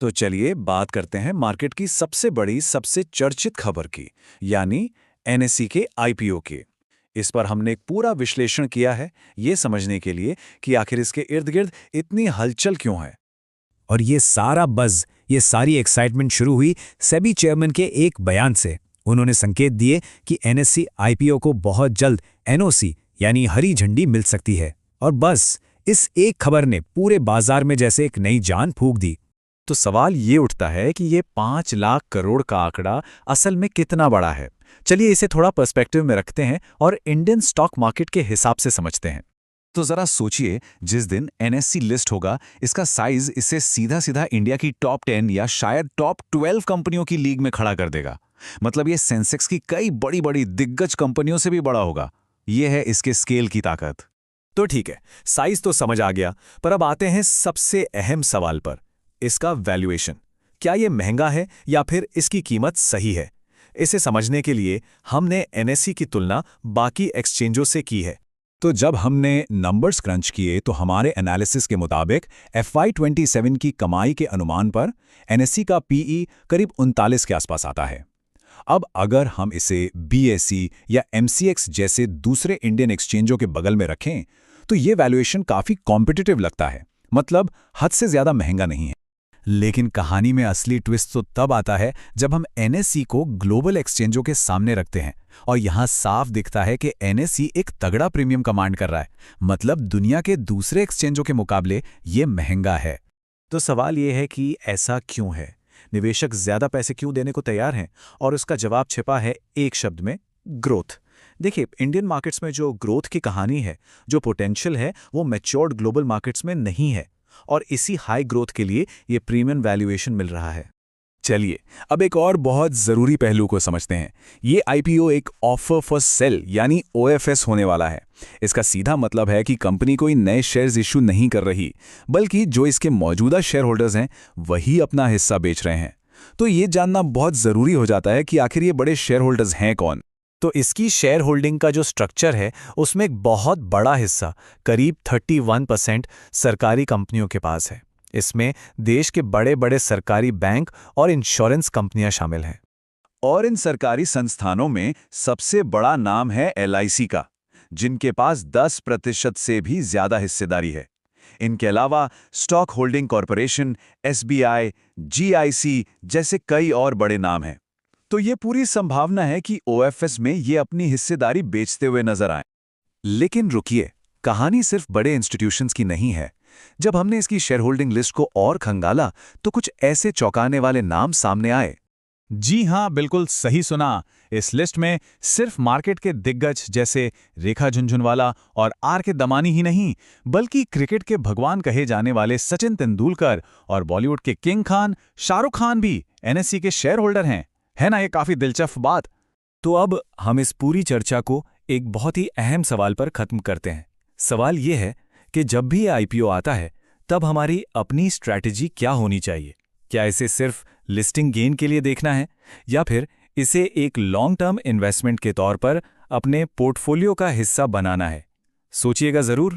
तो चलिए बात करते हैं मार्केट की सबसे बड़ी, सबसे चर्चित खबर की, यानी एनएसई के आईपीओ की। इस पर हमने एक पूरा विश्लेषण किया है, ये समझने के लिए कि आखिर इसके इर्द-गिर्द इतनी हलचल क्यों है। और ये सारा बज़, ये सारी एक्साइटमेंट शुरू हुई सेबी चेयरमैन के एक बयान से। उन्होंने संकेत दिए कि एनएसई आईपीओ को बहुत जल्द एनओसी यानी हरी झंडी मिल सकती है। और बस इस एक खबर ने पूरे बाजार में जैसे एक नई जान फूंक दी। तो सवाल ये उठता है कि ये 5 लाख करोड़ का आंकड़ा असल में कितना बड़ा है। चलिए इसे थोड़ा पर्सपेक्टिव में रखते हैं और इंडियन स्टॉक मार्केट के हिसाब से समझते हैं। तो जरा सोचिए, जिस दिन एनएससी लिस्ट होगा, इसका साइज इसे सीधा सीधा इंडिया की टॉप 10 या शायद टॉप 12 कंपनियों की लीग में खड़ा कर देगा। मतलब ये सेंसेक्स की कई बड़ी बड़ी दिग्गज कंपनियों से भी बड़ा होगा। ये है इसके स्केल की ताकत। तो ठीक है, साइज तो समझ आ गया, पर अब आते हैं सबसे अहम सवाल पर, इसका वैल्यूएशन। क्या ये महंगा है या फिर इसकी कीमत सही है? इसे समझने के लिए हमने एनएसई की तुलना बाकी एक्सचेंजों से की है। तो जब हमने नंबर्स क्रंच किए तो हमारे एनालिसिस के मुताबिक FY27 की कमाई के अनुमान पर एनएसई का पीई करीब 39 के आसपास आता है। अब अगर हम इसे बीएसई या एमसीएक्स जैसे दूसरे इंडियन एक्सचेंजों के बगल में रखें तो ये वैल्यूएशन काफ़ी कॉम्पिटिटिव लगता है, मतलब हद से ज़्यादा महंगा नहीं है। लेकिन कहानी में असली ट्विस्ट तो तब आता है जब हम एनएसई को ग्लोबल एक्सचेंजों के सामने रखते हैं और यहां साफ दिखता है कि एनएसई एक तगड़ा प्रीमियम कमांड कर रहा है। मतलब दुनिया के दूसरे एक्सचेंजों के मुकाबले ये महंगा है। तो सवाल ये है कि ऐसा क्यों है? निवेशक ज़्यादा पैसे क्यों देने को तैयार हैं? और उसका जवाब छिपा है एक शब्द में, ग्रोथ। देखिए, इंडियन मार्केट्स में जो ग्रोथ की कहानी है, जो पोटेंशियल है, वो मैच्योर्ड ग्लोबल मार्केट्स में नहीं है। और इसी हाई ग्रोथ के लिए ये प्रीमियम वैल्यूएशन मिल रहा है। चलिए अब एक और बहुत ज़रूरी पहलू को समझते हैं। ये आईपीओ एक ऑफर फॉर सेल यानी ओएफएस होने वाला है। इसका सीधा मतलब है कि कंपनी कोई नए शेयर्स इशू नहीं कर रही, बल्कि जो इसके मौजूदा शेयर होल्डर्स हैं वही अपना हिस्सा बेच रहे हैं। तो ये जानना बहुत ज़रूरी हो जाता है कि आखिर ये बड़े शेयर होल्डर्स हैं कौन। तो इसकी शेयर होल्डिंग का जो स्ट्रक्चर है, उसमें एक बहुत बड़ा हिस्सा, करीब 31% सरकारी कंपनियों के पास है। इसमें देश के बड़े बड़े सरकारी बैंक और इंश्योरेंस कंपनियां शामिल हैं। और इन सरकारी संस्थानों में सबसे बड़ा नाम है एलआईसी का, जिनके पास 10% से भी ज्यादा हिस्सेदारी है। इनके अलावा stock holding corporation, SBI, GIC जैसे कई और बड़े नाम हैं। तो ये पूरी संभावना है कि ओएफएस में ये अपनी हिस्सेदारी बेचते हुए नजर आए। लेकिन रुकिए, कहानी सिर्फ बड़े इंस्टीट्यूशंस की नहीं है। जब हमने इसकी शेयर होल्डिंग लिस्ट को और खंगाला तो कुछ ऐसे चौंकाने वाले नाम सामने आए। जी हाँ, बिल्कुल सही सुना। इस लिस्ट में सिर्फ मार्केट के दिग्गज जैसे रेखा झुनझुनवाला और आर के दमानी ही नहीं, बल्कि क्रिकेट के भगवान कहे जाने वाले सचिन तेंदुलकर और बॉलीवुड के किंग खान शाहरुख खान भी एनएसई के शेयर होल्डर हैं। है ना ये काफी दिलचस्प बात? तो अब हम इस पूरी चर्चा को एक बहुत ही अहम सवाल पर खत्म करते हैं। सवाल ये है कि जब भी आईपीओ आता है तब हमारी अपनी स्ट्रैटेजी क्या होनी चाहिए? क्या इसे सिर्फ लिस्टिंग गेन के लिए देखना है या फिर इसे एक लॉन्ग टर्म इन्वेस्टमेंट के तौर पर अपने पोर्टफोलियो का हिस्सा बनाना है? सोचिएगा ज़रूर।